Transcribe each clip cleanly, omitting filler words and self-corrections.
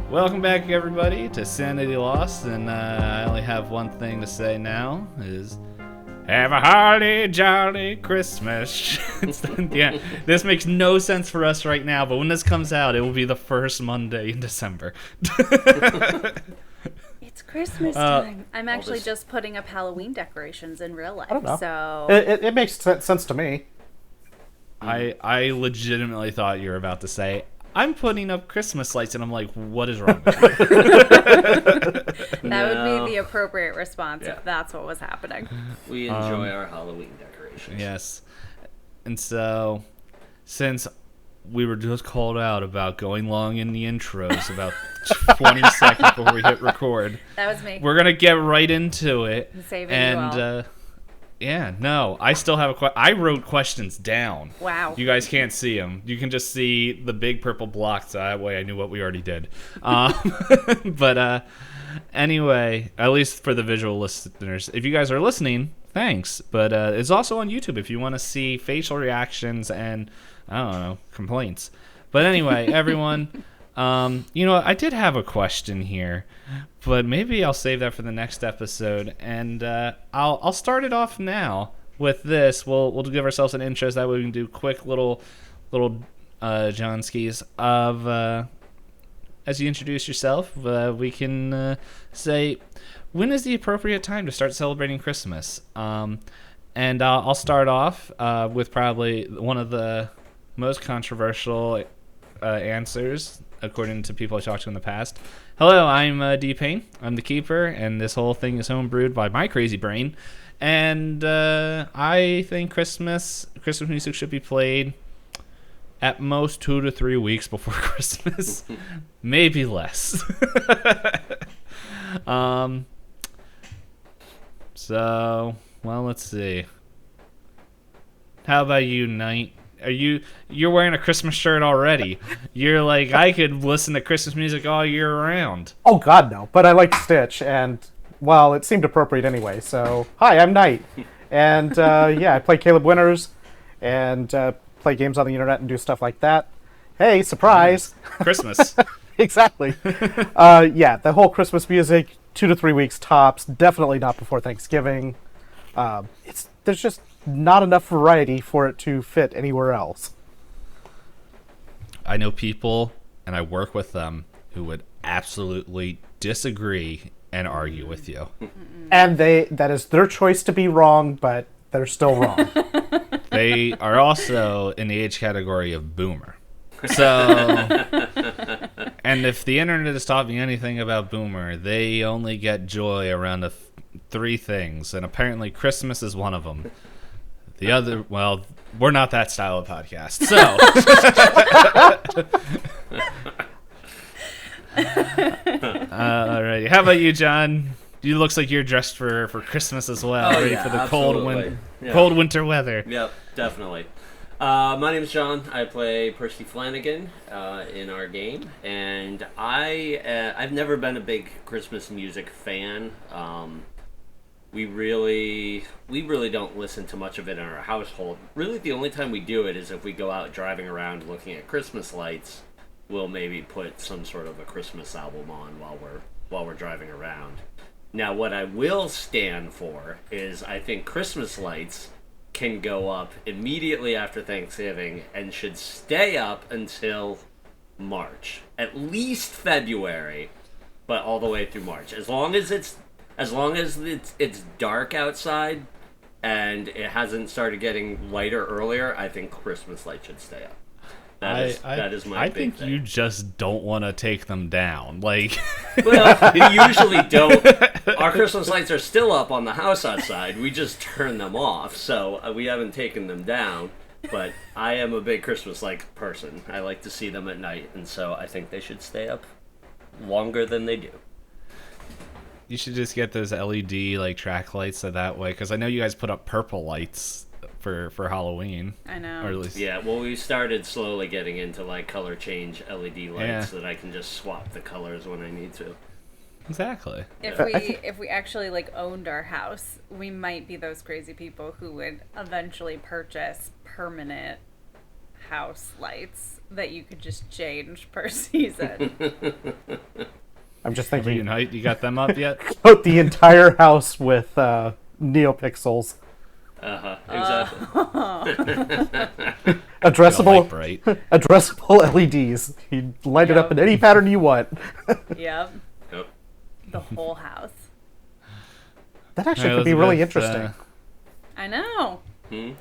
Welcome back, everybody, to Sanity Lost, and I only have one thing to say now, is have a holly jolly Christmas. Yeah, this makes no sense for us right now, but when this comes out, it will be the first Monday in December. It's Christmas time. I'm actually just putting up Halloween decorations in real life. I don't know. So It makes sense to me. I legitimately thought you were about to say, I'm putting up Christmas lights, and I'm like, what is wrong with you? that would be the appropriate response if that's what was happening. We enjoy our Halloween decorations. Yes. And so, since we were just called out about going long in the intros about 20 seconds before we hit record, That was me. we're going to get right into it. Saving you all. I still have I wrote questions down. Wow. You guys can't see them. You can just see the big purple block, so that way I knew what we already did. But anyway, at least for the visual listeners, if you guys are listening, thanks. But it's also on YouTube if you want to see facial reactions and, I don't know, complaints. But anyway, everyone, I did have a question here, but maybe I'll save that for the next episode. And I'll start it off now with this. We'll give ourselves an intro so that way we can do quick little John skis of as you introduce yourself. We can say, when is the appropriate time to start celebrating Christmas? And I'll start off with probably one of the most controversial answers, according to people I talked to in the past. Hello, I'm Pt5. I'm the keeper, and this whole thing is homebrewed by my crazy brain. And I think Christmas music should be played at most 2 to 3 weeks before Christmas, maybe less. So, well, let's see. How about you, Nite? You're wearing a Christmas shirt already. You're like, I could listen to Christmas music all year round. Oh God, no! But I like Stitch, and well, it seemed appropriate anyway. So, hi, I'm Nite, and I play Caleb Winters, and play games on the internet and do stuff like that. Hey, surprise! Christmas. Exactly. The whole Christmas music, 2 to 3 weeks tops. Definitely not before Thanksgiving. There's just not enough variety for it to fit anywhere else. I know people, and I work with them, who would absolutely disagree and argue with you. And that is their choice to be wrong, but they're still wrong. They are also in the age category of boomer. So, and if the internet has taught me anything about boomer, they only get joy around three things, and apparently Christmas is one of them. The other, well, we're not that style of podcast, so. Alrighty, how about you, John? You looks like you're dressed for Christmas as well, ready for the cold winter weather. Yep, definitely. My name is John. I play Percy Flanagan in our game, and I've never been a big Christmas music fan. We really don't listen to much of it in our household. Really, the only time we do it is if we go out driving around looking at Christmas lights. We'll maybe put some sort of a Christmas album on while we're driving around. Now, what I will stand for is I think Christmas lights can go up immediately after Thanksgiving and should stay up until March, at least February, but all the way through March. As long as it's dark outside and it hasn't started getting lighter earlier, I think Christmas lights should stay up. That is my big think thing. you just don't want to take them down. Like, well, we usually don't. Our Christmas lights are still up on the house outside. We just turn them off, so we haven't taken them down. But I am a big Christmas light person. I like to see them at night, and so I think they should stay up longer than they do. you should just get those LED like track lights so that way, because I know you guys put up purple lights for Halloween. I know. Or at least, Yeah, well, we started slowly getting into like color change LED lights so that I can just swap the colors when I need to. exactly. If we actually like owned our house, we might be those crazy people who would eventually purchase permanent house lights that you could just change per season. I'm just Over thinking, Nite, you got them up yet? coat the entire house with neopixels. Exactly. Addressable, Bright. addressable LEDs. You light it up in any pattern you want. Yep. Yep. The whole house. That actually Hey, could be really Elizabeth, interesting. I know. Hmm?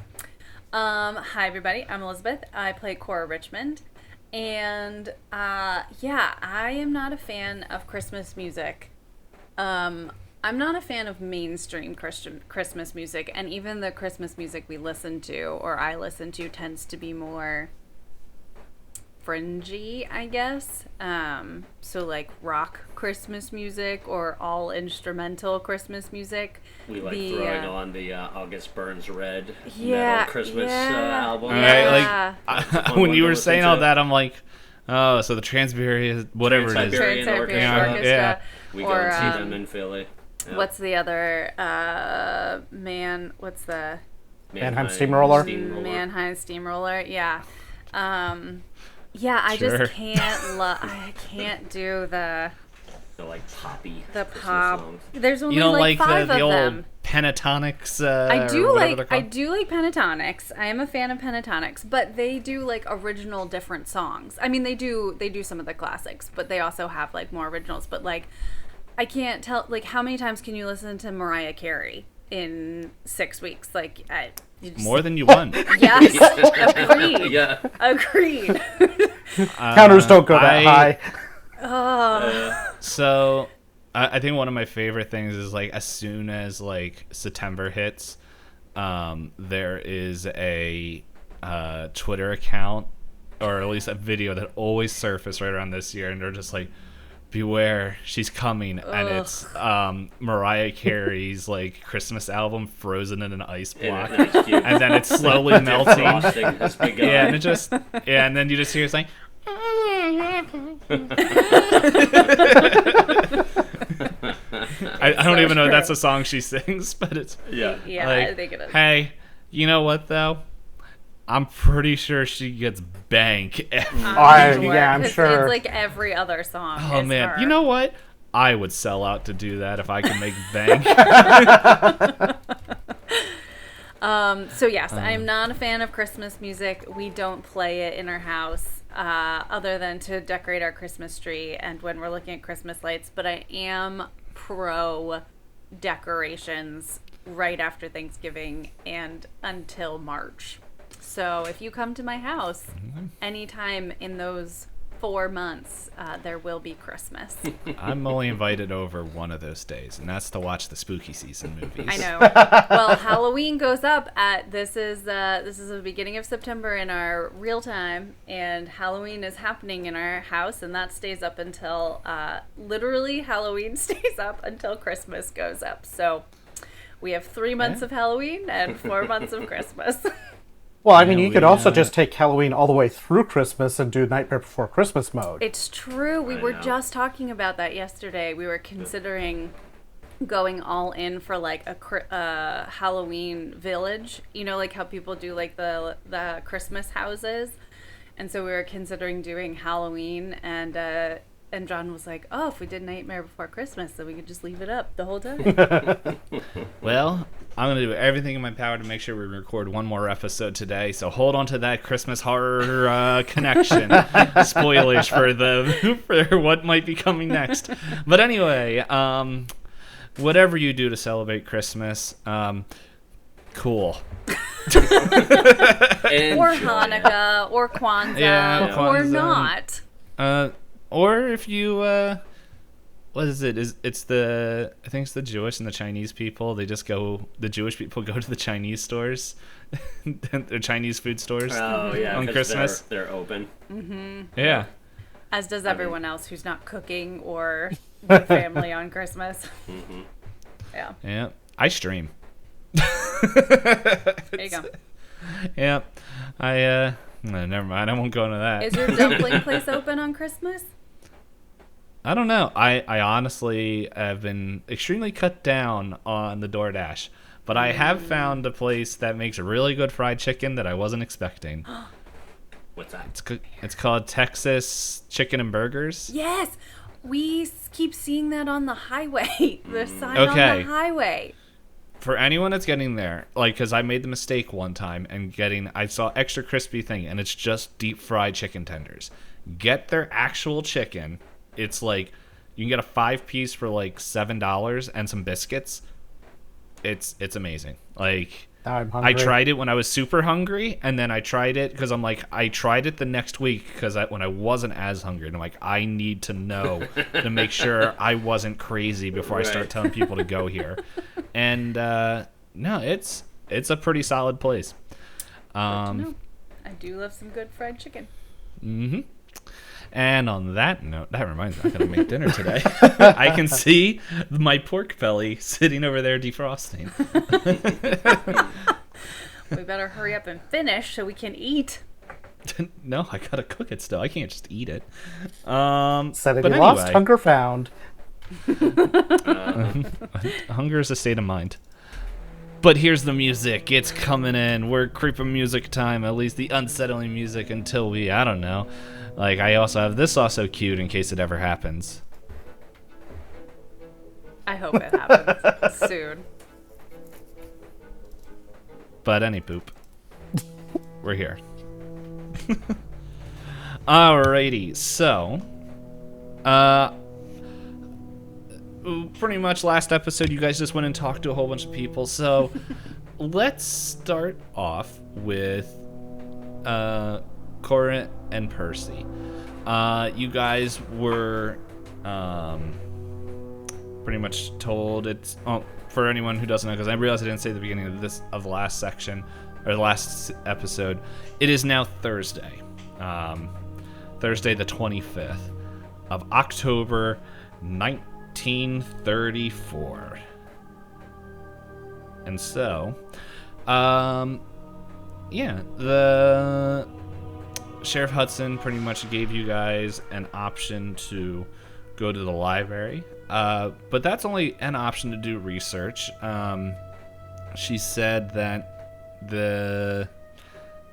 Hi everybody, I'm Elizabeth. I play Cora Richmond. And yeah, I am not a fan of Christmas music. I'm not a fan of mainstream Christmas music, and even the Christmas music we listen to, or I listen to, tends to be more fringy, I guess. So like rock Christmas music or all instrumental Christmas music. We like throwing on the August Burns Red Yeah, metal Christmas yeah. album. Yeah. When you were listen saying all to. that, I'm like, oh, so the Trans-Siberian, whatever it is. Trans-Siberian Trans-Siberian Orchestra. Orchestra. Yeah. We go Or, and see them in Philly. Yep. what's the other what's the Mannheim Steamroller? Mannheim Steamroller? Yeah. Yeah, I Sure. just can't I can't do the like poppy Christmas pop. songs. There's only You don't like like five the of old them. pentatonics? I do or whatever like they're I called? do like pentatonics. I am a fan of pentatonics, but they do like original different songs. I mean, they do some of the classics, but they also have like more originals. But like, I can't tell like how many times can you listen to Mariah Carey in 6 weeks? Like, you just, More than you want. yes, agreed, Yeah. agreed. Counters don't go that high. So, I think one of my favorite things is like as soon as like September hits, there is a Twitter account, or at least a video that always surface right around this year, and they're just like, beware, she's coming. And it's Mariah Carey's like Christmas album frozen in an ice block, And, it's cute. and then it's slowly melting. Frosting has begun. Yeah, and it just and then you just hear it's like I don't even know if that's a song she sings, but it's Yeah. Yeah, like, I think it is. hey, you know what though? I'm pretty sure she gets bank. I'm sure. It's like every other song. Oh is man, her. you know what? I would sell out to do that if I could make bank. So yes, I'm not a fan of Christmas music. We don't play it in our house, other than to decorate our Christmas tree and when we're looking at Christmas lights. But I am pro decorations right after Thanksgiving and until March. So if you come to my house anytime in those 4 months, there will be Christmas. I'm only invited over one of those days, and that's to watch the spooky season movies. I know. Well, Halloween goes up at this is the beginning of September in our real time, and Halloween is happening in our house, and that stays up until literally Halloween stays up until Christmas goes up. So we have 3 months of Halloween and 4 months of Christmas. Well, I mean, you we, could also just take Halloween all the way through Christmas and do Nightmare Before Christmas mode. It's true. We were know. just talking about that yesterday. We were considering going all in for like a Halloween village. You know, like how people do like the Christmas houses. And so we were considering doing Halloween, and John was like, "Oh, if we did Nightmare Before Christmas, then we could just leave it up the whole time." Well, I'm going to do everything in my power to make sure we record one more episode today, so hold on to that Christmas horror connection. Spoilers for what might be coming next. But anyway, whatever you do to celebrate Christmas, cool. Or Hanukkah, or Kwanzaa, Yeah, or Kwanzaa. not. Or if you, what is it? It's the, I think it's the Jewish and the Chinese people. They just go, the Jewish people go to the Chinese stores, the Chinese food stores Oh yeah, on 'cause Christmas. they're open. Yeah. As does everyone else who's not cooking or with family on Christmas. Yeah, Yeah. I stream. there you go. Yeah. No, never mind. I won't go into that. Is your dumpling place open on Christmas? I don't know. I honestly have been extremely cut down on the DoorDash, but I have found a place that makes really good fried chicken that I wasn't expecting. What's that? It's called Texas Chicken and Burgers. Yes, we keep seeing that on the highway. The sign Okay. on the highway. For anyone that's getting there, like, because I made the mistake one time and I saw extra crispy thing, and it's just deep fried chicken tenders. Get their actual chicken. It's like, you can get a 5-piece for like $7 and some biscuits. It's amazing. Like, I'm hungry. I tried it when I was super hungry, and then I tried it because I tried it the next week because when I wasn't as hungry, and I'm like, I need to know to make sure I wasn't crazy before I start telling people to go here. And no, it's a pretty solid place. I do love some good fried chicken. Mm-hmm. And on that note, that reminds me, I'm going to make dinner today. I can see my pork belly sitting over there defrosting. We better hurry up and finish so we can eat. No, I got to cook it still. I can't just eat it. Sanity but lost, anyway. hunger found. Hunger is a state of mind. But here's the music. It's coming in. We're creeping music time, at least the unsettling music until I don't know. Like, I also have this also queued in case it ever happens. I hope it happens soon. But any poop. We're here. Alrighty, so pretty much last episode you guys just went and talked to a whole bunch of people, so let's start off with Cora and Percy. You guys were pretty much told it's for anyone who doesn't know, because I realized I didn't say at the beginning of the last section or the last episode, it is now Thursday. Thursday the 25th of October 1934. And so the Sheriff Hudson pretty much gave you guys an option to go to the library, but that's only an option to do research. She said that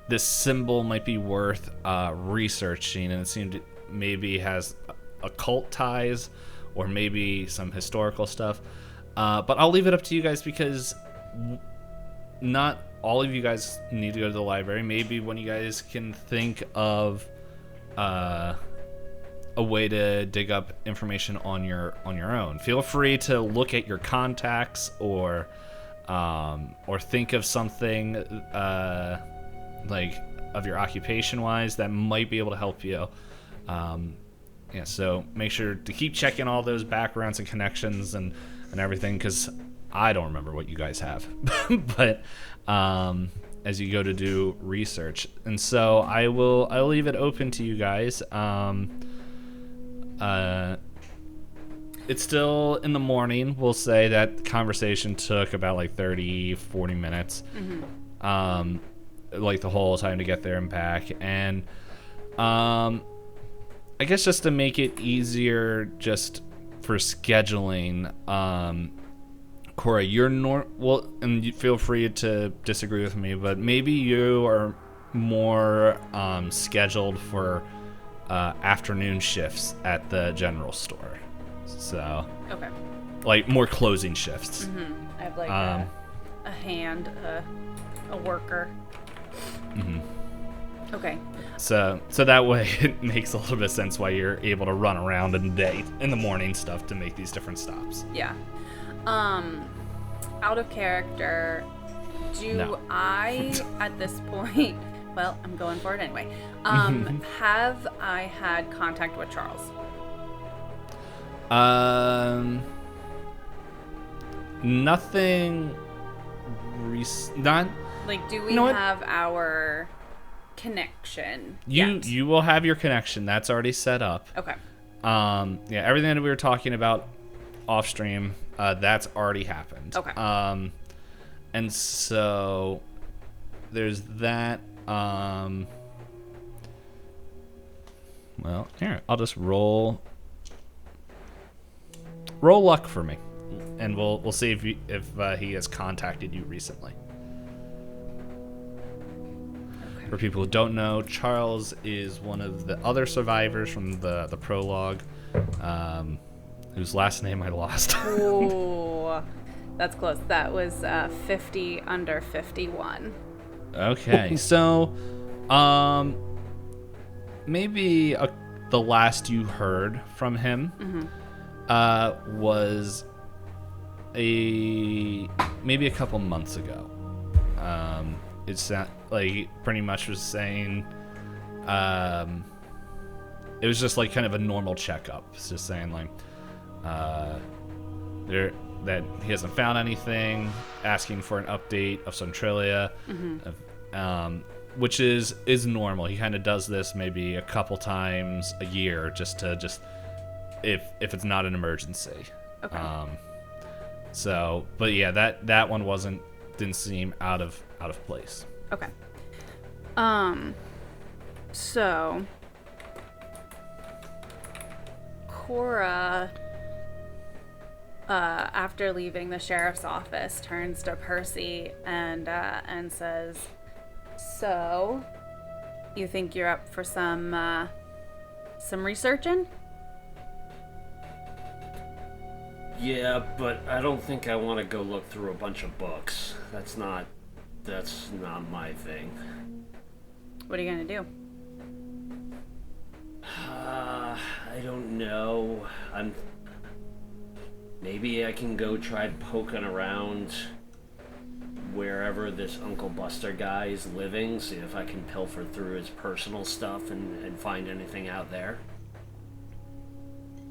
this symbol might be worth researching, and it seemed maybe has occult ties or maybe some historical stuff. But I'll leave it up to you guys, because not all of you guys need to go to the library. Maybe when you guys can think of a way to dig up information on your own, feel free to look at your contacts or think of something like of your occupation wise that might be able to help you. So make sure to keep checking all those backgrounds and connections and everything, because I don't remember what you guys have. But as you go to do research, and so I'll leave it open to you guys. It's still in the morning. We'll say that conversation took about like 30-40 minutes. Mm-hmm. Like the whole time to get there and back. And I guess just to make it easier just for scheduling, Cora, you're and you feel free to disagree with me, but maybe you are more scheduled for afternoon shifts at the general store. So, Okay. like more closing shifts. Mm-hmm. I have like a hand, a worker. Mm-hmm. Okay. So that way it makes a little bit of sense why you're able to run around in the morning stuff to make these different stops. Yeah. Out of character, No. I, at this point, well, I'm going for it anyway, have I had contact with Charles? Nothing not Like, do we You know what? have our connection you yet? you will have your connection. That's already set up. Okay. Everything that we were talking about off stream, that's already happened. Okay. And so there's that. Well, here, I'll just roll luck for me, and we'll see if he has contacted you recently. For people who don't know, Charles is one of the other survivors from the prologue, whose last name I lost. Ooh, that's close. That was 50 under 51. Okay, so maybe the last you heard from him was maybe a couple months ago. It's not like pretty much was saying it was just like kind of a normal checkup. It's just saying like that he hasn't found anything, asking for an update of Centralia, which is normal. He kind of does this maybe a couple times a year just if it's not an emergency. Okay. So, but yeah, that one didn't seem out of place. Okay. So Cora, after leaving the sheriff's office, turns to Percy and says, "So, you think you're up for some researching?" Yeah, but I don't think I want to go look through a bunch of books. That's not my thing. What are you gonna do? I don't know. Maybe I can go try poking around wherever this Uncle Buster guy is living, see if I can pilfer through his personal stuff and find anything out there.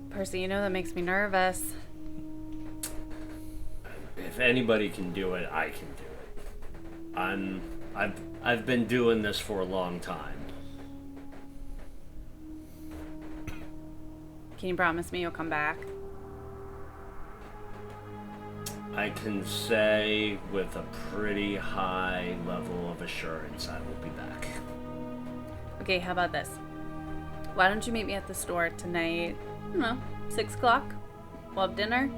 Percy, you know that makes me nervous. If anybody can do it, I can do it. I've been doing this for a long time. Can you promise me you'll come back? I can say with a pretty high level of assurance I will be back. Okay, how about this? Why don't you meet me at the store tonight? I don't know, 6 o'clock? We'll have dinner.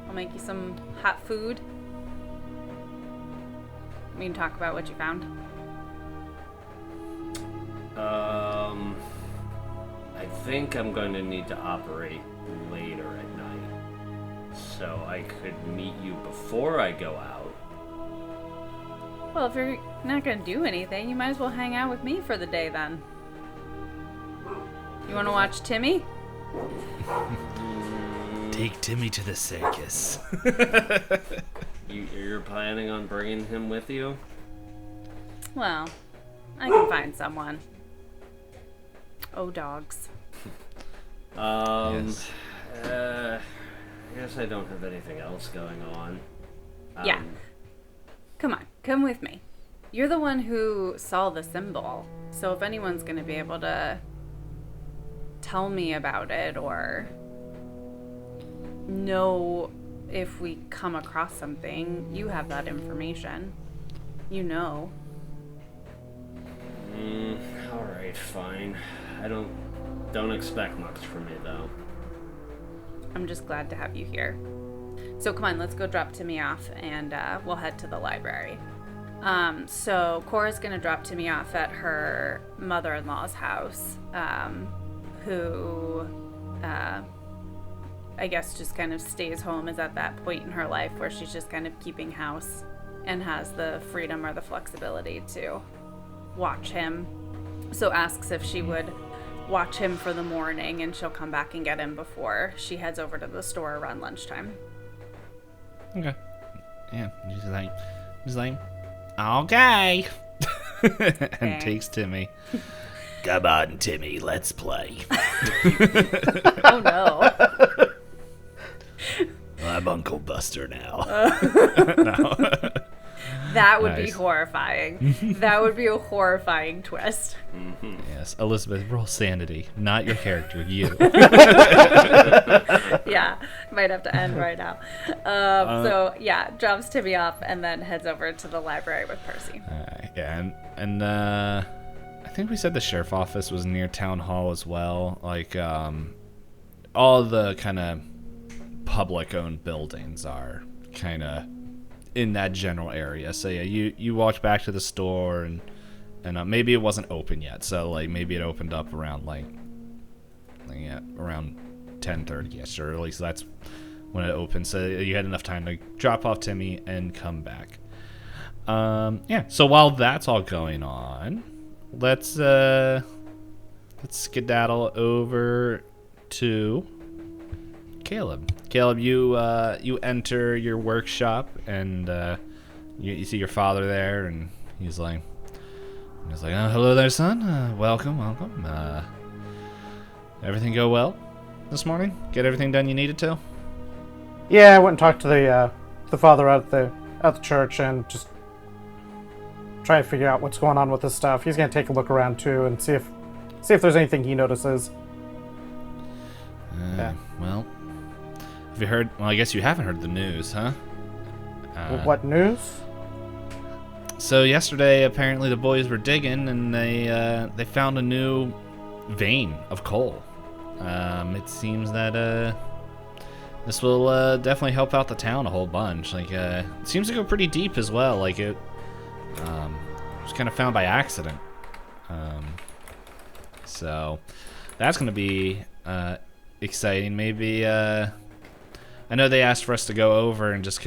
I'll make you some hot food. We can talk about what you found. I think I'm going to need to operate later at night. So I could meet you before I go out. Well, if you're not gonna do anything, you might as well hang out with me for the day then. You wanna watch Timmy? Take Timmy to the circus. You're planning on bringing him with you? Well, I can find someone. Oh, dogs. Yes. I guess I don't have anything else going on. Yeah. Come on, come with me. You're the one who saw the symbol, so if anyone's gonna be able to tell me about it or know if we come across something, you have that information. You know. Alright, fine. I don't expect much from me, though. I'm just glad to have you here. So come on, let's go drop Timmy off and we'll head to the library. So Cora's gonna drop Timmy off at her mother-in-law's house, who I guess just kind of stays home, is at that point in her life where she's just kind of keeping house and has the freedom or the flexibility to watch him. So asks if she would watch him for the morning and she'll come back and get him before she heads over to the store around lunchtime. Okay. Yeah, he's like, okay. And takes Timmy. Come on, Timmy, let's play. Oh no. I'm Uncle Buster now. No. That would be Nice. horrifying. That would be a horrifying twist. Mm-hmm. Yes, Elizabeth, roll sanity. Not your character, you. Yeah, might have to end right now. So yeah, drops Timmy off and then heads over to the library with Percy. Yeah, and I think we said the sheriff office was near town hall as well. Like, all the kind of public-owned buildings are kind of in that general area. So yeah, you walk back to the store and maybe it wasn't open yet. So like maybe it opened up around around 10:30ish, or at least that's when it opened. So you had enough time to drop off Timmy and come back. So while that's all going on, let's skedaddle over to Caleb. Caleb, you enter your workshop, and you see your father there, and he's like, oh, hello there, son. Welcome. Everything go well this morning? Get everything done you needed to? Yeah, I went and talked to the father at the church and just try to figure out what's going on with this stuff. He's gonna take a look around too and see if there's anything he notices. Yeah. Well, have you heard? Well, I guess you haven't heard the news, huh? What news? So yesterday, apparently the boys were digging, and they found a new vein of coal. It seems that this will definitely help out the town a whole bunch. Like, it seems to go pretty deep as well. Like it was kind of found by accident. So that's going to be exciting. Maybe I know they asked for us to go over and just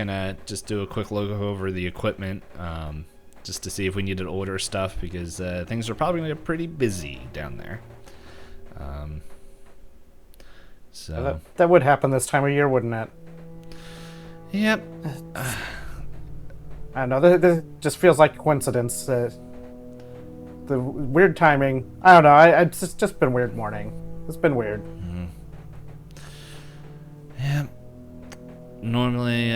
do a quick look over the equipment, just to see if we needed to order stuff, because things are probably going to get pretty busy down there. So that would happen this time of year, wouldn't it? Yep. I don't know. This just feels like a coincidence. The weird timing. I don't know. It's just been a weird morning. It's been weird. Mm-hmm. Yeah. Normally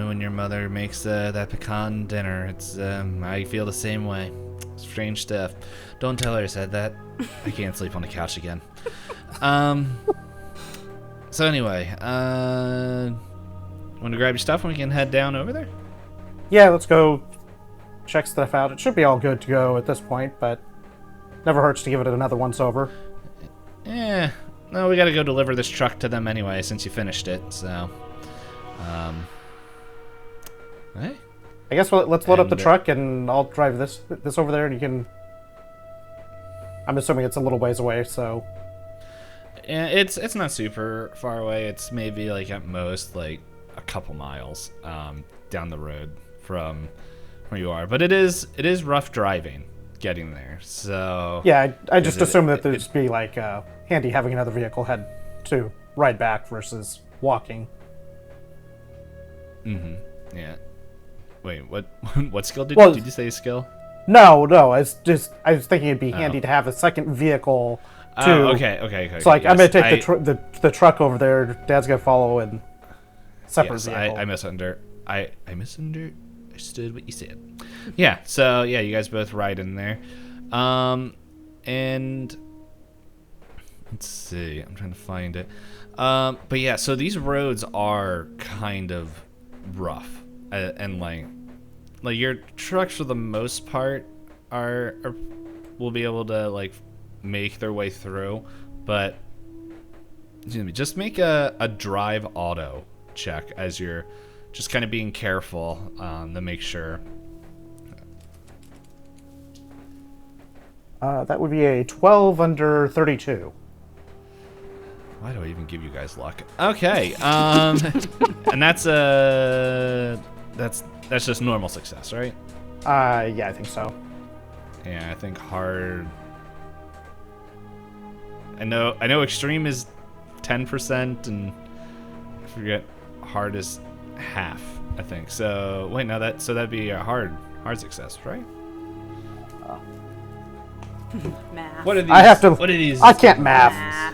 when your mother makes that pecan dinner, it's I feel the same way. Strange stuff. Don't tell her I said that. I can't sleep on the couch again. So anyway, want to grab your stuff and we can head down over there? Yeah, let's go check stuff out. It should be all good to go at this point, but never hurts to give it another once over. Yeah. No, we gotta go deliver this truck to them anyway, since you finished it, so... Hey? I guess let's load up the truck, and I'll drive this over there, and you can... I'm assuming it's a little ways away, so... Yeah, it's not super far away. It's maybe, like, at most, like, a couple miles down the road from where you are. But it is rough driving getting there, so... Yeah, I just assume that there'd be, like, handy having another vehicle head to ride back versus walking. Mm-hmm. Yeah. Wait, what skill did you say skill? No, I was thinking it'd be handy to have a second vehicle to... Okay. So, like, yes, I'm going to take the truck over there, Dad's going to follow in separate vehicle. I misunderstood what you said. Yeah, so, yeah, you guys both ride in there. And... Let's see, I'm trying to find it. But yeah, so these roads are kind of rough. And like your trucks for the most part will be able to like make their way through, but just make a drive auto check as you're just kind of being careful to make sure. That would be a 12 under 32. Why do I even give you guys luck? Okay, and that's just normal success, right? Yeah, I think so. Yeah, I think hard. I know extreme is 10%, and I forget hard is half, I think. So wait, now that'd be a hard success, right? Math. What are these? What are these? I can't math.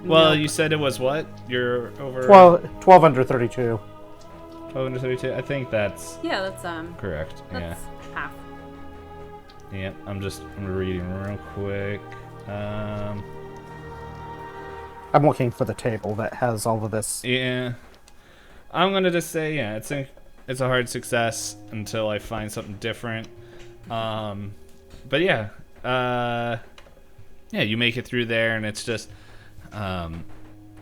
Well, you said it was what? You're over 12 under 32. 12 under 32. I think that's correct. That's half. Yeah, I'm reading real quick. I'm looking for the table that has all of this. Yeah, I'm gonna just say it's a hard success until I find something different. But yeah, you make it through there, and it's just.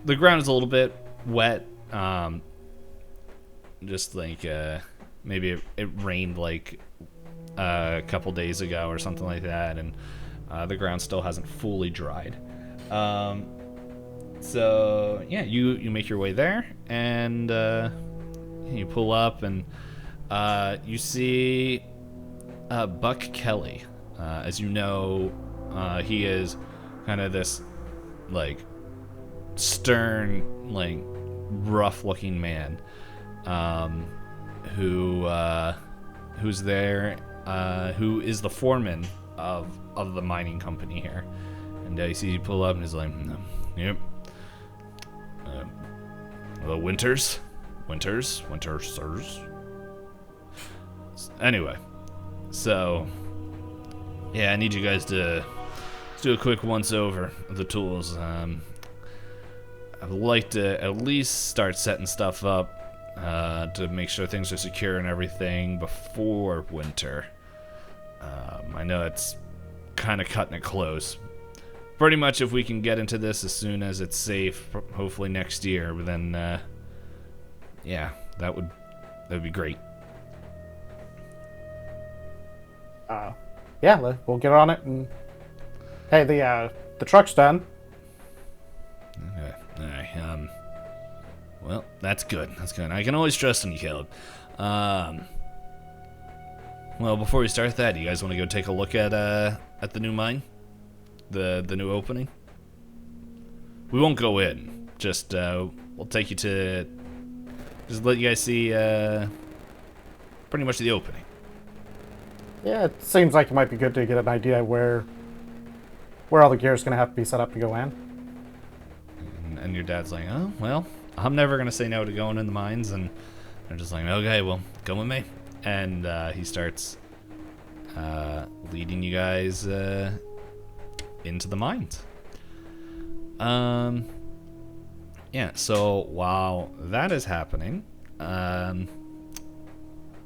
The ground is a little bit wet, just like maybe it rained like a couple days ago or something like that, and the ground still hasn't fully dried. So yeah, you make your way there, and you pull up, and you see Buck Kelly. As you know, he is kind of this like stern, like rough-looking man who's there, who is the foreman of the mining company here. And you see you pull up, and he's like, "Yep. Winters, sirs." Anyway, so yeah, I need you guys to do a quick once-over of the tools. I'd like to at least start setting stuff up to make sure things are secure and everything before winter. I know it's kind of cutting it close. Pretty much if we can get into this as soon as it's safe, hopefully next year, but then, yeah, that would be great. Yeah, we'll get on it. And hey, the truck's done. Okay. All right. Well, that's good. I can always trust in you, Caleb. Well, before we start that, you guys want to go take a look at the new mine, the new opening? We won't go in. Just we'll take you to just let you guys see pretty much the opening. Yeah, it seems like it might be good to get an idea where all the gear is going to have to be set up to go in. And your dad's like, "Oh, well, I'm never going to say no to going in the mines." And they're just like, "Okay, well, come with me." And he starts leading you guys into the mines. Yeah, so while that is happening,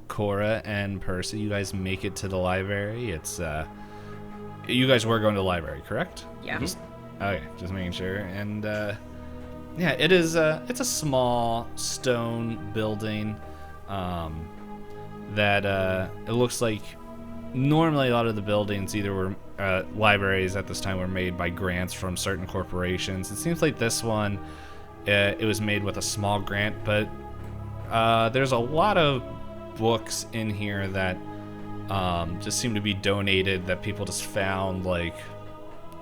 Cora and Percy, you guys make it to the library. It's you guys were going to the library, correct? Yeah. Okay, just making sure. And yeah, it is. It's a small stone building that it looks like. Normally, a lot of the buildings either were libraries at this time were made by grants from certain corporations. It seems like this one, it was made with a small grant, but there's a lot of books in here that just seem to be donated, that people just found like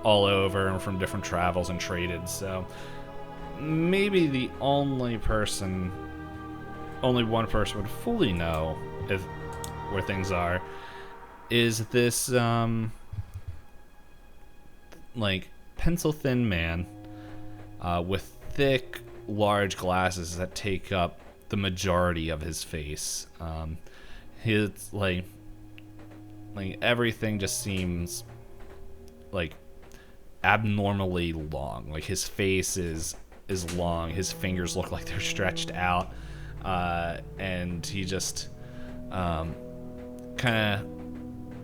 all over and from different travels and traded. So maybe the only one person would fully know where things are is this like pencil thin man with thick large glasses that take up the majority of his face. His like everything just seems like abnormally long. Like his face is long, his fingers look like they're stretched out, and he just kind of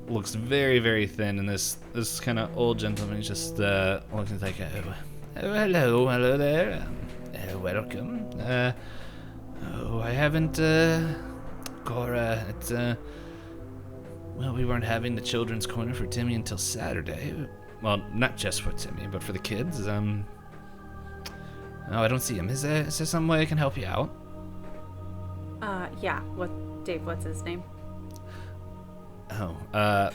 looks very, very thin. And this kind of old gentleman is just looking like, oh, hello there, welcome. I haven't, Cora, it's, well, we weren't having the children's corner for Timmy until Saturday. Well, not just for Timmy, but for the kids. Oh, I don't see him. Is there some way I can help you out? Yeah. Dave, what's his name? Oh,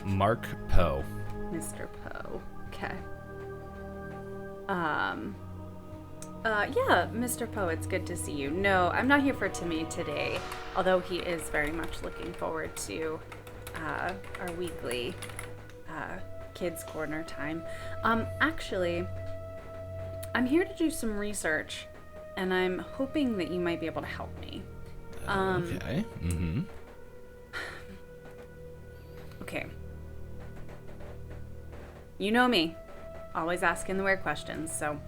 Mark Poe. Mr. Poe. Okay. Yeah, Mr. Poe, it's good to see you. No, I'm not here for Timmy today, although he is very much looking forward to our weekly kids corner time. Actually, I'm here to do some research, and I'm hoping that you might be able to help me. Okay. Mm-hmm. Okay. You know me. Always asking the weird questions, so...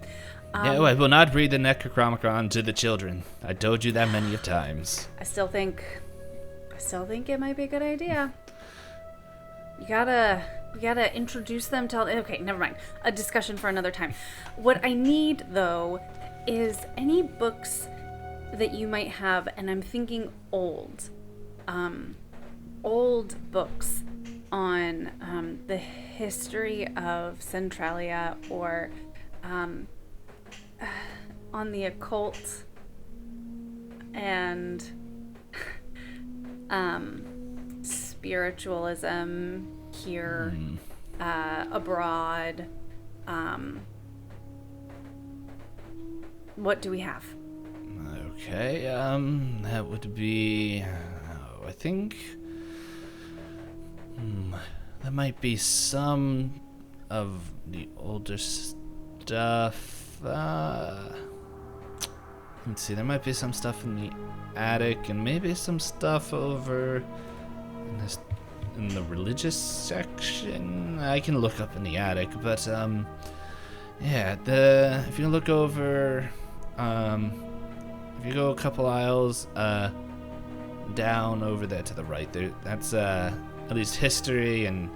No, I will not read the Necronomicon to the children. I told you that many of times. I still think it might be a good idea. You gotta introduce them to... Okay, never mind. A discussion for another time. What I need, though, is any books that you might have, and I'm thinking old, old books on the history of Centralia or on the occult and spiritualism here, abroad. What do we have? Okay, that would be, I think, there might be some of the older stuff. Let's see, there might be some stuff in the attic, and maybe some stuff over in the religious section. I can look up in the attic, but yeah, if you look over, if you go a couple aisles down over there to the right, that's at least history and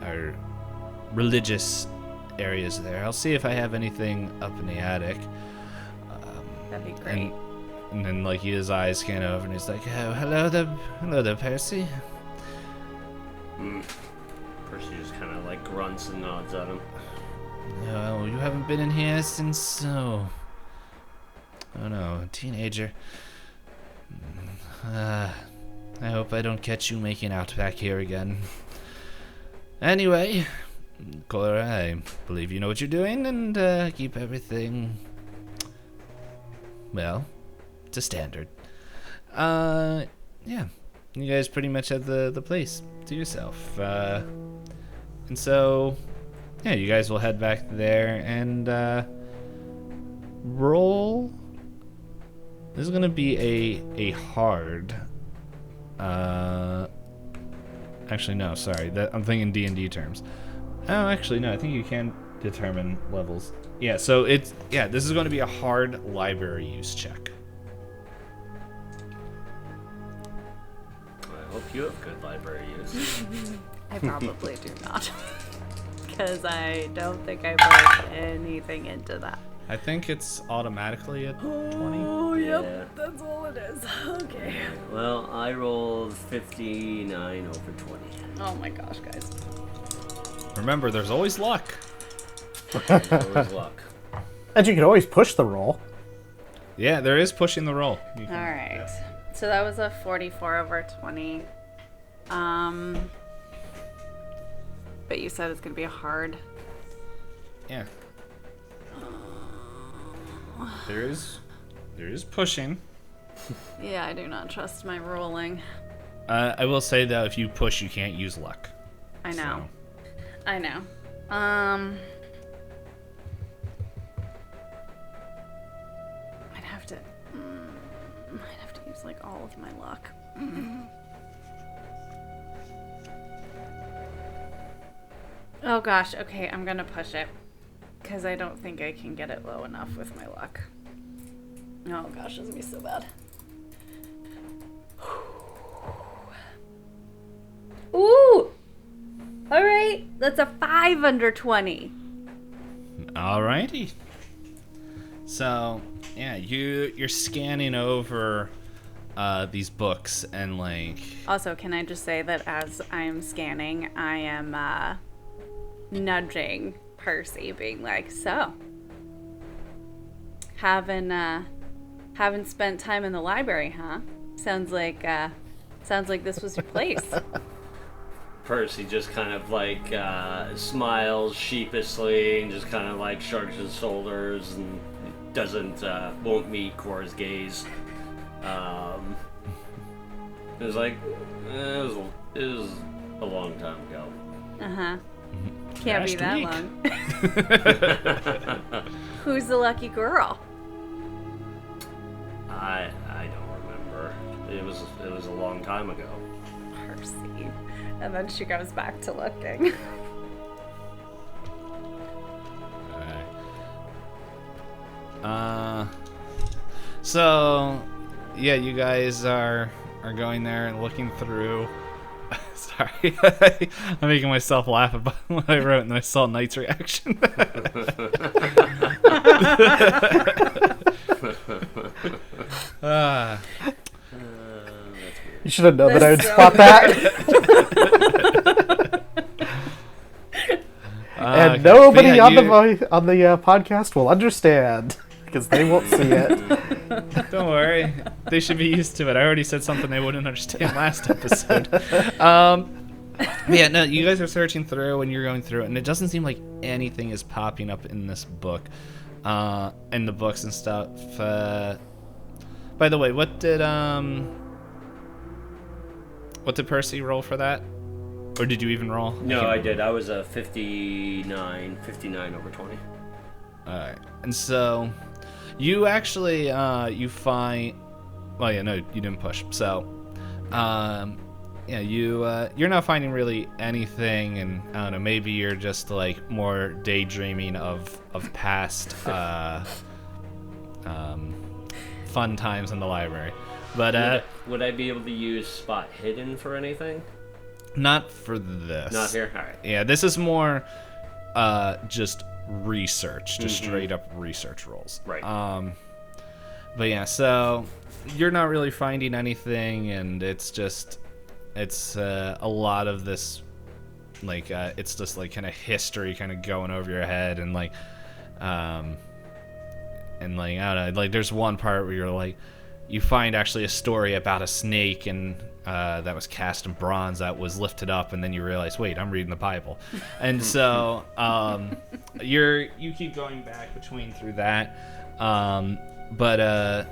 our religious areas there. I'll see if I have anything up in the attic. That'd be great. And then, like, his eyes scan over, and he's like, "Oh, hello there, Percy." Percy just kind of like grunts and nods at him. No, you haven't been in here since, oh no, a teenager. I hope I don't catch you making out back here again. Anyway, Cora, I believe you know what you're doing, and keep everything, well, to standard. Yeah, you guys pretty much have the place to yourself. And so, yeah, you guys will head back there and roll. This is gonna be a hard. Actually, no, sorry. I'm thinking D&D terms. Oh, actually, no. I think you can determine levels. Yeah, so this is going to be a hard library use check. I hope you have good library use. I probably do not. Because I don't think I put anything into that. I think it's automatically at 20. Oh, yep. Yeah. That's all it is. Okay. Well, I rolled 59 over 20. Oh my gosh, guys. Remember, there's always luck. Always luck. And you can always push the roll. Yeah, there is pushing the roll. All right. So that was a 44 over 20. But you said it's going to be a hard. Yeah. There is pushing. Yeah, I do not trust my rolling. I will say though, if you push, you can't use luck. I know. So. I know. I'd have to use like all of my luck. Oh gosh, okay, I'm gonna push it. Because I don't think I can get it low enough with my luck. Oh gosh, this is gonna be so bad. Ooh! Alright, that's a 5 under 20. Alrighty. So, yeah, you're scanning over these books and like... Also, can I just say that as I'm scanning, I am nudging Percy, being like, so, haven't spent time in the library, huh? Sounds like this was your place. Percy just kind of like smiles sheepishly and just kind of like shrugs his shoulders and won't meet Cora's gaze. It was like it was a long time ago. Uh-huh. Can't be that week. long. Who's the lucky girl? I don't remember. It was a long time ago. Percy. And then she goes back to looking. Alright. So, yeah, you guys are going there and looking through. Sorry, I'm making myself laugh about what I wrote, and then I saw Nite's reaction. You should have known that I would That's so spot that. And Okay. nobody But yeah, on the podcast will understand because they won't see it. Don't worry. They should be used to it. I already said something they wouldn't understand last episode. But yeah, no, you guys are searching through and you're going through it, and it doesn't seem like anything is popping up in this book, in the books and stuff. By the way, what did Percy roll for that? Or did you even roll? No, I did. I was a 59 over 20. Alright. And so you actually you find, well, yeah, no, you didn't push. So yeah, you're not finding really anything, and I don't know, maybe you're just like more daydreaming of past fun times in the library. But Would I be able to use spot hidden for anything? not for this. Not here? Alright. Yeah, this is more just research, just straight up research rolls. Right. But yeah, so you're not really finding anything, and it's a lot of this, like it's just like kind of history kind of going over your head, and like I don't know, like there's one part where you're like, you find actually a story about a snake and that was cast in bronze that was lifted up, and then you realize, wait, I'm reading the Bible. And so you keep going back between through that, but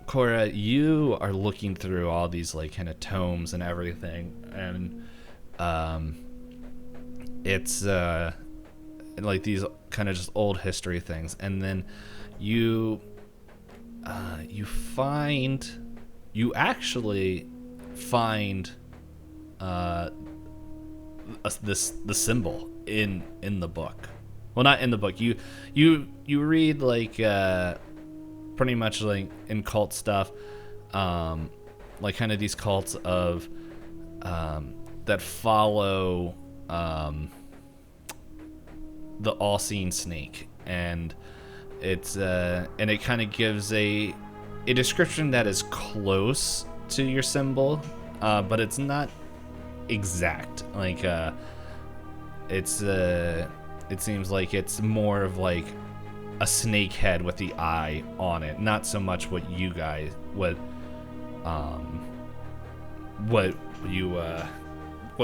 Cora, you are looking through all these like kind of tomes and everything, and it's like these kind of just old history things, and then you actually find the symbol in the book. Well, not in the book. You read like pretty much like in cult stuff, like kind of these cults of that follow the all-seeing snake, and it's and it kind of gives a description that is close to your symbol, but it's not exact. Like it seems like it's more of like a snake head with the eye on it, not so much what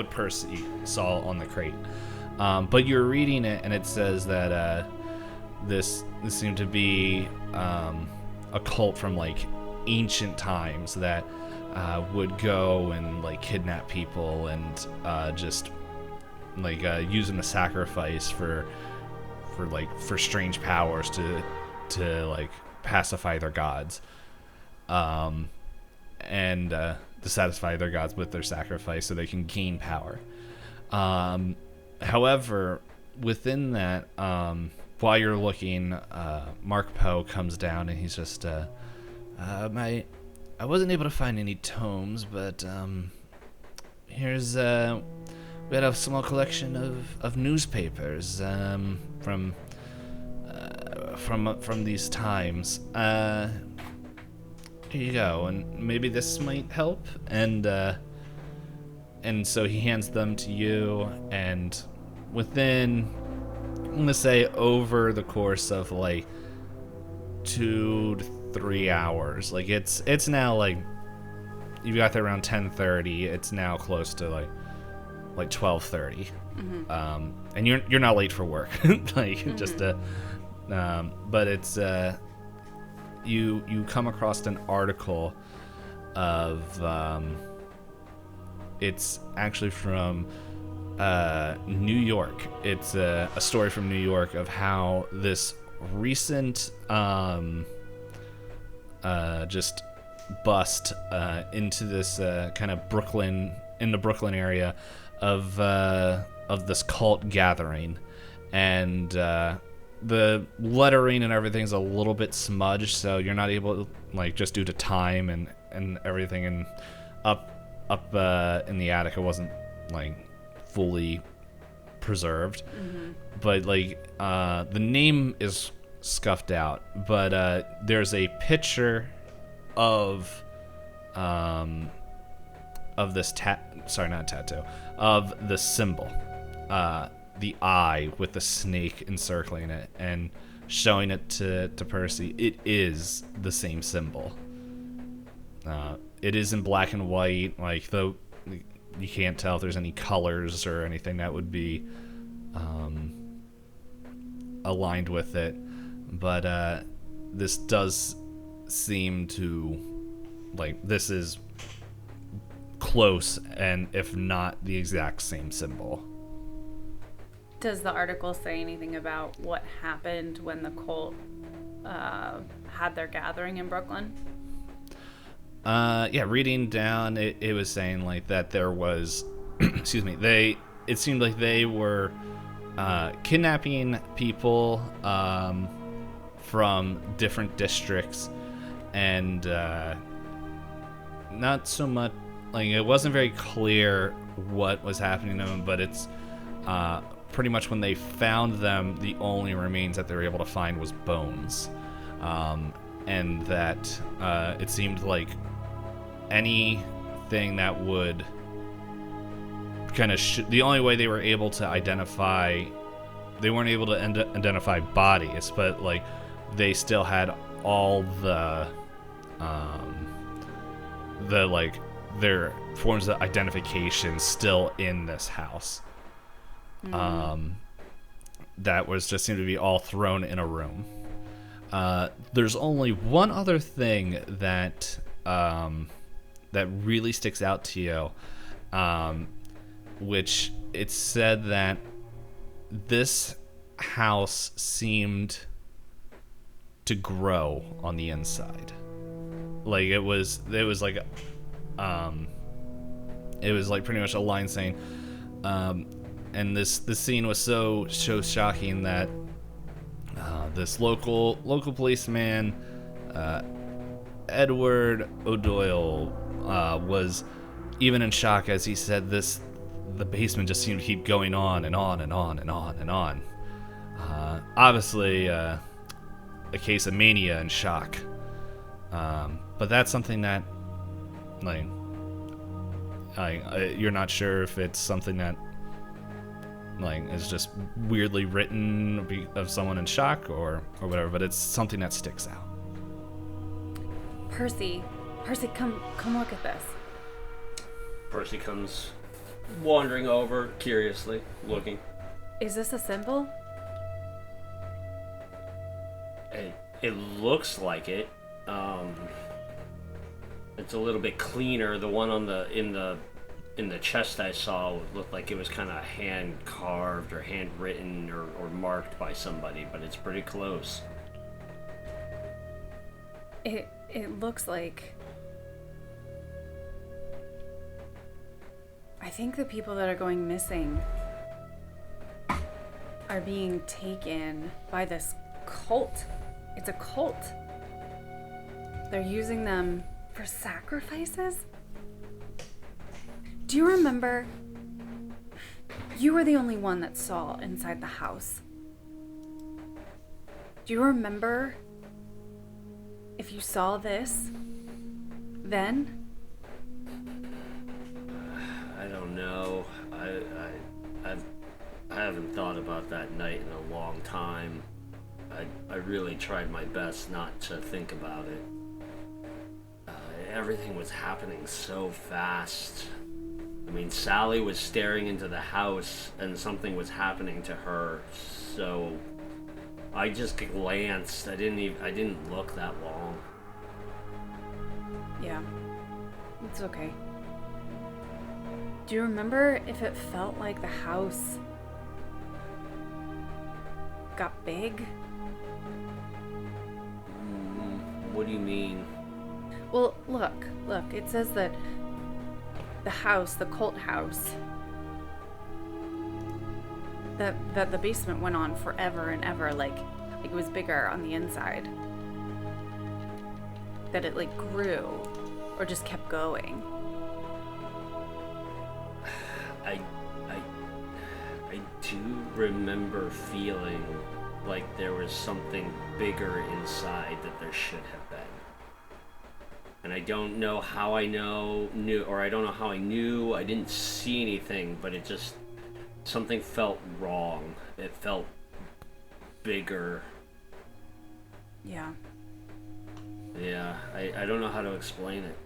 Percy saw on the crate. But you're reading it, and it says that this seemed to be a cult from like ancient times that would go and like kidnap people and just like use them to sacrifice for strange powers to like pacify their gods, and to satisfy their gods with their sacrifice so they can gain power. However, within that, while you're looking, Mark Poe comes down, and he's just, I wasn't able to find any tomes, but here's we had a small collection of newspapers from these times. Here you go, and maybe this might help. And so he hands them to you, and within, I'm gonna say, over the course of like 2 to 3 hours, like it's now like you got there around 10:30. It's now close to like 12:30, and you're not late for work, like just but it's you come across an article of it's actually from New York. It's a story from New York of how this recent just bust into this kind of in the Brooklyn area of this cult gathering, and the lettering and everything's a little bit smudged, so you're not able to, like, just due to time and everything, and up in the attic it wasn't like fully preserved, but like the name is scuffed out, but there's a picture of this of the symbol, the eye with the snake encircling it, and showing it to Percy. It is the same symbol. It is in black and white, like though you can't tell if there's any colors or anything that would be aligned with it, but this does seem to, like, this is close, and if not the exact same symbol. Does the article say anything about what happened when the cult had their gathering in Brooklyn? Yeah, reading down, it was saying like that there was, excuse me, it seemed like they were kidnapping people from different districts, and not so much, like, it wasn't very clear what was happening to them, but it's pretty much when they found them, the only remains that they were able to find was bones, and that it seemed like anything that would kind of the only way they were able to identify, they weren't able to identify bodies, but like they still had all the like their forms of identification still in this house. That was just seemed to be all thrown in a room. There's only one other thing that that really sticks out to you, which it said that this house seemed to grow on the inside. Like it was like pretty much a line saying, and this scene was so shocking that this local policeman, Edward O'Doyle, was even in shock as he said the basement just seemed to keep going on and on and on and on and on. Obviously a case of mania and shock, but that's something that, like, you're not sure if it's something that, like, is just weirdly written of someone in shock or whatever, but it's something that sticks out. Percy, come look at this. Percy comes wandering over, curiously looking. Is this a symbol? It looks like it. It's a little bit cleaner. The one in the chest I saw looked like it was kind of hand carved or handwritten or marked by somebody, but it's pretty close. It looks like, I think the people that are going missing are being taken by this cult. It's a cult. They're using them for sacrifices? Do you remember? You were the only one that saw inside the house. Do you remember if you saw this then? I don't know. I haven't thought about that night in a long time. I really tried my best not to think about it. Everything was happening so fast. I mean, Sally was staring into the house and something was happening to her, so I just glanced. I didn't look that long. Yeah, it's okay. Do you remember if it felt like the house got big? What do you mean? Well, look, it says that the house, the cult house, that the basement went on forever and ever, like it was bigger on the inside. That it like grew or just kept going. I do remember feeling like there was something bigger inside that there should have been. And I don't know how I knew, or I don't know how I knew. I didn't see anything, but it just, something felt wrong. It felt bigger. Yeah. Yeah, I don't know how to explain it.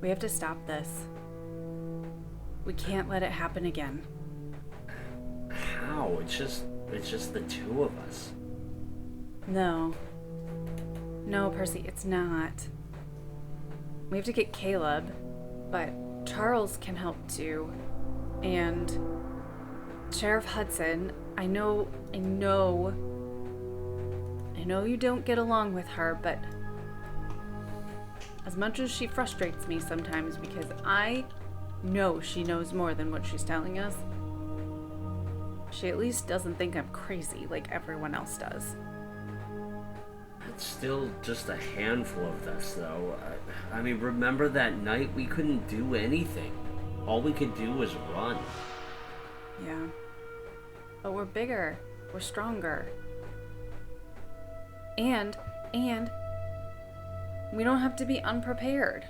We have to stop this. We can't let it happen again. How? It's just the two of us. No. No, Percy, it's not. We have to get Caleb, but Charles can help too. And Sheriff Hudson, I know you don't get along with her, but as much as she frustrates me sometimes because I know she knows more than what she's telling us, she at least doesn't think I'm crazy like everyone else does. It's still just a handful of us, though. I mean, remember that night? We couldn't do anything. All we could do was run. Yeah. But we're bigger. We're stronger. And we don't have to be unprepared.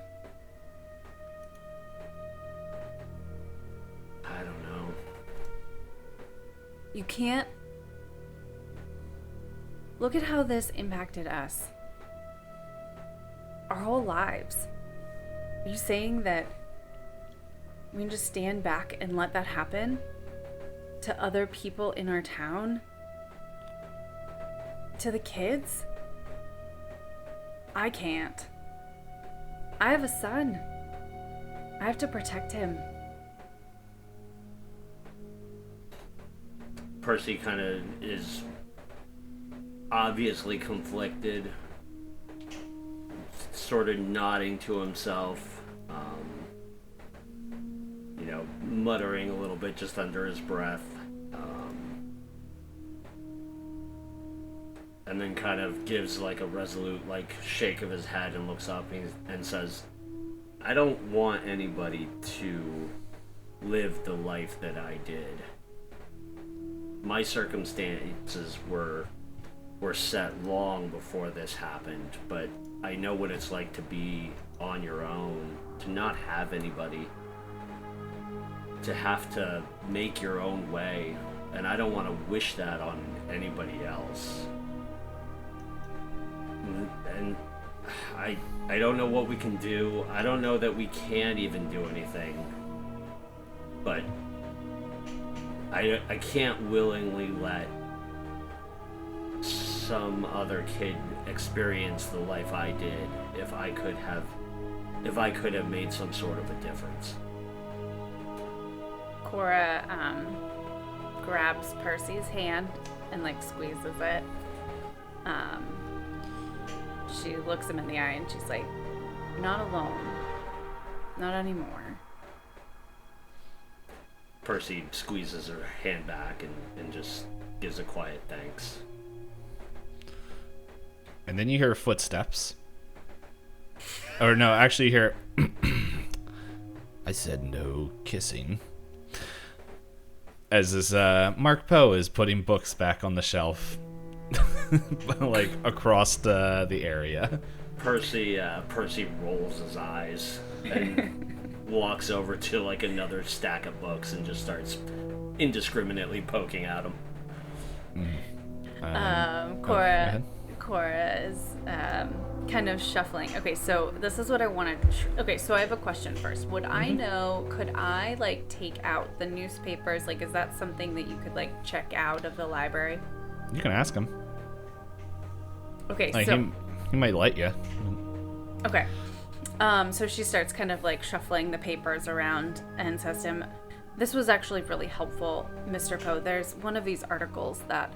I don't know. You can't... Look at how this impacted us. Our whole lives. Are you saying that we can just stand back and let that happen to other people in our town? To the kids? I can't. I have a son. I have to protect him. Percy kind of is obviously conflicted, sort of nodding to himself, muttering a little bit just under his breath, and then kind of gives like a resolute shake of his head and looks up and says, I don't want anybody to live the life that I did. My circumstances were set long before this happened, but I know what it's like to be on your own, to not have anybody, to have to make your own way, and I don't want to wish that on anybody else. And I don't know what we can do. I don't know that we can even do anything, but I can't willingly let some other kid experience the life I did if I could have made some sort of a difference. Cora grabs Percy's hand and squeezes it. She looks him in the eye and she's like, "You're not alone. Not anymore." Percy squeezes her hand back and just gives a quiet thanks. And then you hear footsteps. Or no, actually you hear... I said no kissing. As this Mark Poe is putting books back on the shelf. Across the area. Percy rolls his eyes and walks over to another stack of books and just starts indiscriminately poking at him. Cora is kind of shuffling. Okay, so this is what I wanted. Okay, so I have a question first. Would I know? Could I take out the newspapers? Is that something that you could check out of the library? You can ask him. Okay, he might let you. Okay. So she starts kind of shuffling the papers around and says to him, "This was actually really helpful, Mr. Poe. There's one of these articles that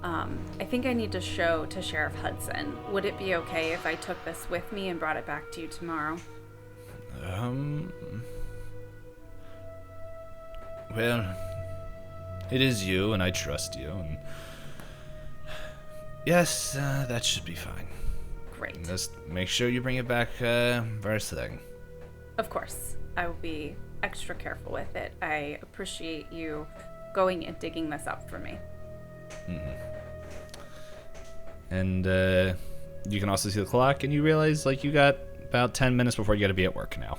I think I need to show to Sheriff Hudson. Would it be okay if I took this with me and brought it back to you tomorrow?" Well, it is you, and I trust you, and yes, that should be fine. Great. Just make sure you bring it back first thing. Of course. I will be extra careful with it. I appreciate you going and digging this up for me. And you can also see the clock, and you realize like you got about 10 minutes before you got to be at work now.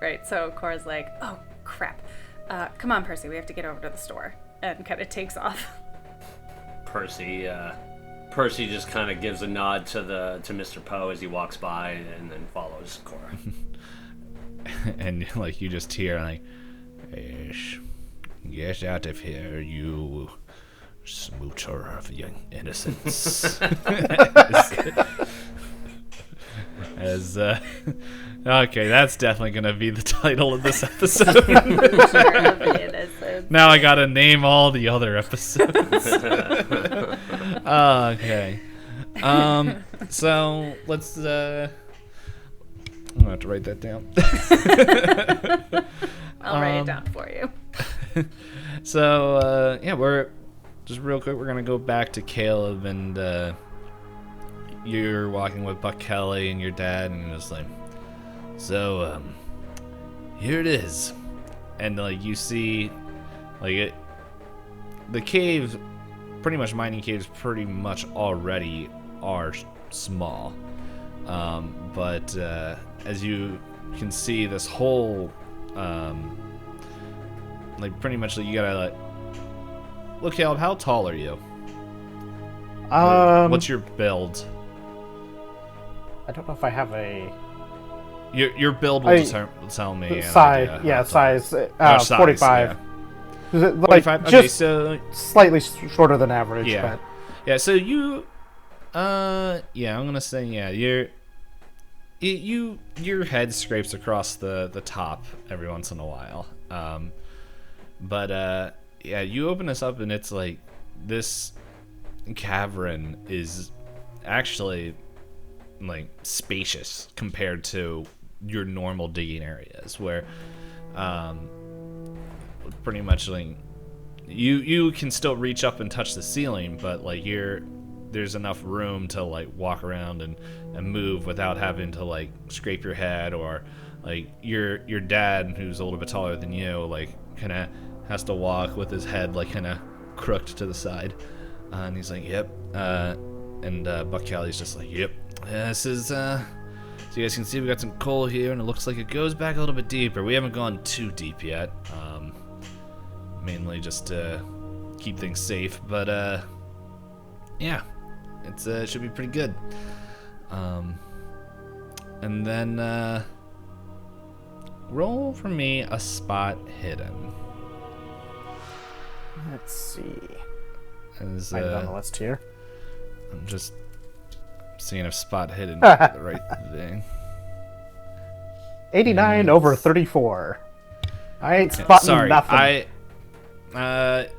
Right, so Cora's like, oh, crap. Come on, Percy, we have to get over to the store. And kind of takes off. Percy just kind of gives a nod to Mr. Poe as he walks by, and then follows Cora. And like you just hear like, get out of here, you smoocher of young innocence. Okay, that's definitely gonna be the title of this episode. Now I gotta name all the other episodes. Okay. So let's I'm gonna have to write that down. I'll write it down for you. So yeah, we're just real quick, we're gonna go back to Caleb, and you're walking with Buck Kelly and your dad, and you're just like, so here it is. And like you see like the caves, pretty much mining caves pretty much already are small, but as you can see, this whole like pretty much like you gotta like, look, Caleb, how tall are you? What's your build? I don't know if I have a Your build will tell me size. Yeah, size. Size, 45. yeah. Is it, like, 45. Okay, just so slightly shorter than average. yeah, But yeah. So you, yeah, I'm gonna say yeah. Your head scrapes across the top every once in a while. But yeah, you open this up and it's like this cavern is actually like spacious compared to your normal digging areas, where pretty much like you can still reach up and touch the ceiling, but like there's enough room to like walk around and move without having to like scrape your head, or like your dad, who's a little bit taller than you, like kind of has to walk with his head like kind of crooked to the side, and he's like, yep. And Buck Kelly's just like, yep. This is so you guys can see we got some coal here, and it looks like it goes back a little bit deeper. We haven't gone too deep yet, mainly just to keep things safe, but yeah, it should be pretty good. And then roll for me a spot hidden. let's see. As, I have it on the list here. I'm just seeing if spot hidden is the right thing. 89 over 34. I ain't spotting nothing.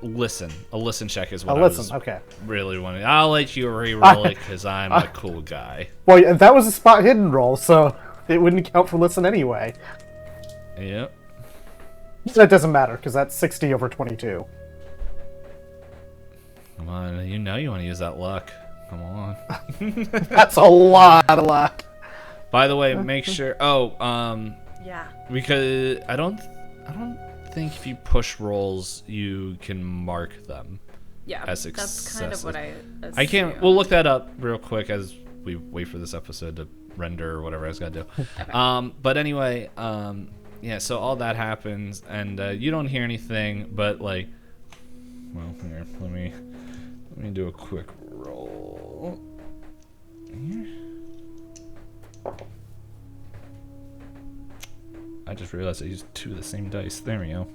Listen. A listen check is what A I was listen, okay. really wanting. I'll let you re-roll it because I'm a cool guy. Well, yeah, that was a spot hidden roll, so it wouldn't count for listen anyway. Yep. That doesn't matter, because that's 60 over 22. Come on, you know you want to use that luck. Come on. That's a lot of luck. By the way, make sure. Yeah. Because I don't think if you push rolls you can mark them. Yeah. As that's kind of what I assumed. I can't. We'll look that up real quick as we wait for this episode to render or whatever I was gotta do. But anyway, yeah. So all that happens, and you don't hear anything, but like, well, here, let me do a quick roll. Here. I just realized I used two of the same dice. There we go.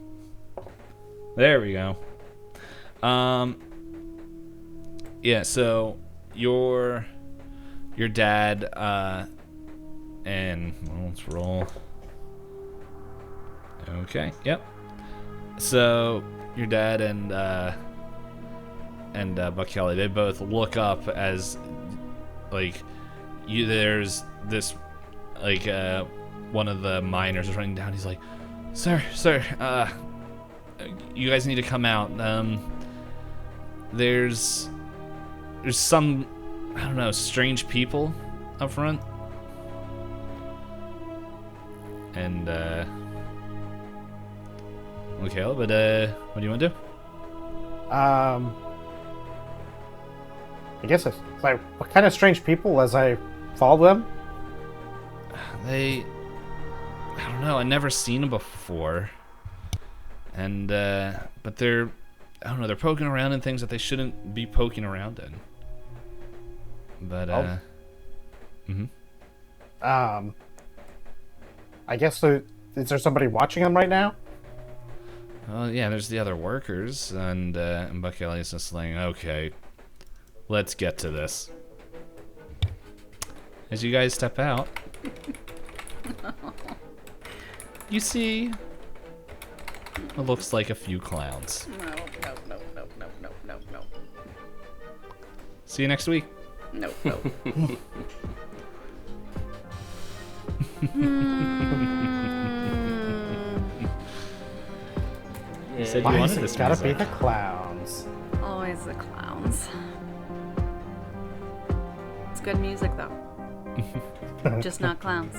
There we go. Yeah, so your dad and well, let's roll. Okay, yep. So your dad and Buck Kelly, they both look up as like there's this like one of the miners is running down. He's like, sir, you guys need to come out. There's some, I don't know, strange people up front. And okay, but what do you want to do? I guess it's like, what kind of strange people as I follow them? I don't know. I've never seen them before. And, but they're, I don't know, they're poking around in things that they shouldn't be poking around in. But, I guess, is there somebody watching them right now? well, yeah, there's the other workers, and Buck Elliott's just like, okay, let's get to this. As you guys step out, you see what looks like a few clowns. No. See you next week. No. You said you Why wanted is it this gotta be music. the clowns? Always the clowns. It's good music though. Just not clowns.